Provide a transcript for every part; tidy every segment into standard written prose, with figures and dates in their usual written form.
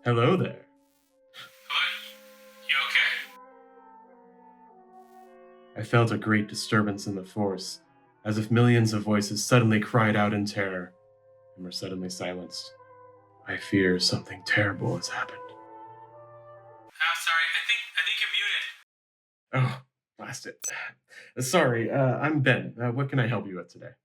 Hello there. Hello? You okay? I felt a great disturbance in the force, as if millions of voices suddenly cried out in terror and were suddenly silenced. I fear something terrible has happened. I'm sorry. I think you're muted. Oh, blast it. Sorry, I'm Ben. What can I help you with today?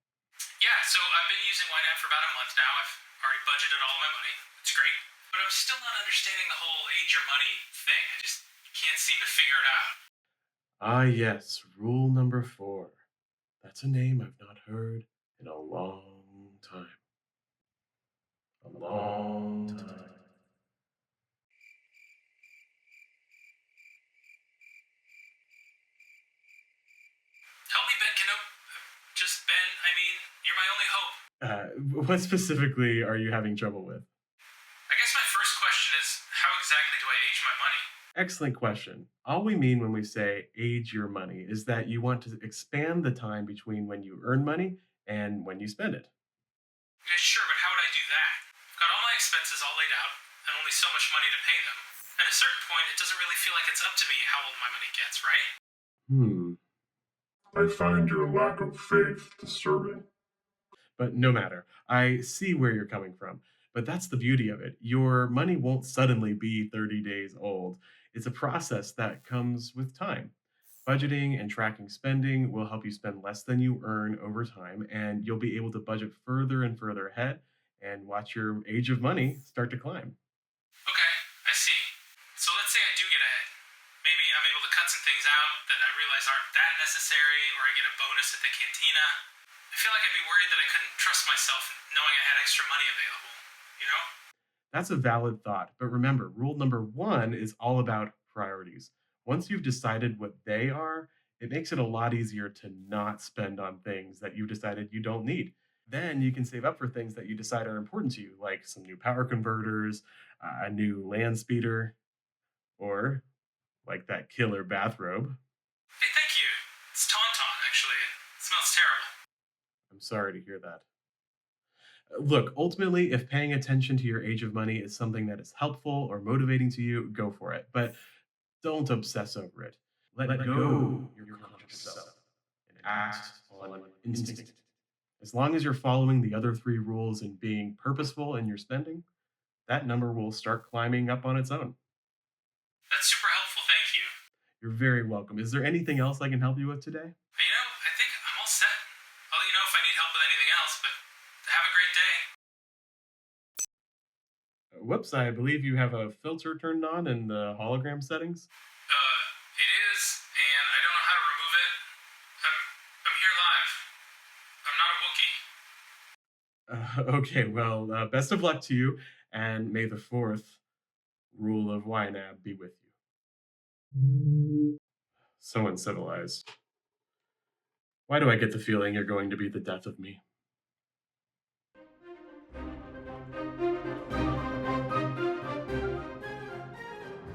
Yeah, so I've been using YNAB for about a month now. I've already budgeted all my money. It's great. But I'm still not understanding the whole age your money thing. I just can't seem to figure it out. Ah, yes, rule number 4. That's a name I've not heard in a long time. A long time. Help me, Ben Keno. Just Ben. I mean, you're my only hope. What specifically are you having trouble with? I guess my first question is how exactly do I age my money? Excellent question. All we mean when we say age your money is that you want to expand the time between when you earn money and when you spend it. Yeah, sure, but how would I do that? I've got all my expenses all laid out and only so much money to pay them. At a certain point, it doesn't really feel like it's up to me how old my money gets, right? Hmm. I find your lack of faith disturbing. But no matter. I see where you're coming from. But that's the beauty of it. Your money won't suddenly be 30 days old. It's a process that comes with time. Budgeting and tracking spending will help you spend less than you earn over time, and you'll be able to budget further and further ahead and watch your age of money start to climb. Okay, I see. So let's say I do get ahead. Maybe I'm able to cut some things out that I realize aren't that necessary, or I get a bonus at the cantina. I feel like I'd be worried that I couldn't trust myself knowing I had extra money available, you know? That's a valid thought. But remember, rule number 1 is all about priorities. Once you've decided what they are, it makes it a lot easier to not spend on things that you've decided you don't need. Then you can save up for things that you decide are important to you, like some new power converters, a new land speeder, or like that killer bathrobe. Hey, thank you. It's Tauntaun, actually. It smells terrible. I'm sorry to hear that. Look, ultimately, if paying attention to your age of money is something that is helpful or motivating to you, go for it. But don't obsess over it. Let go your conscious self and act on instinct. As long as you're following the other 3 rules and being purposeful in your spending, that number will start climbing up on its own. That's super helpful, thank you. You're very welcome. Is there anything else I can help you with today? But I think I'm all set. I'll let you know if I need help with anything else, but have a great day. Whoops, I believe you have a filter turned on in the hologram settings. It is, and I don't know how to remove it. I'm here live. I'm not a Wookiee. Okay, well, best of luck to you, and may the 4th rule of YNAB be with you. So uncivilized. Why do I get the feeling you're going to be the death of me?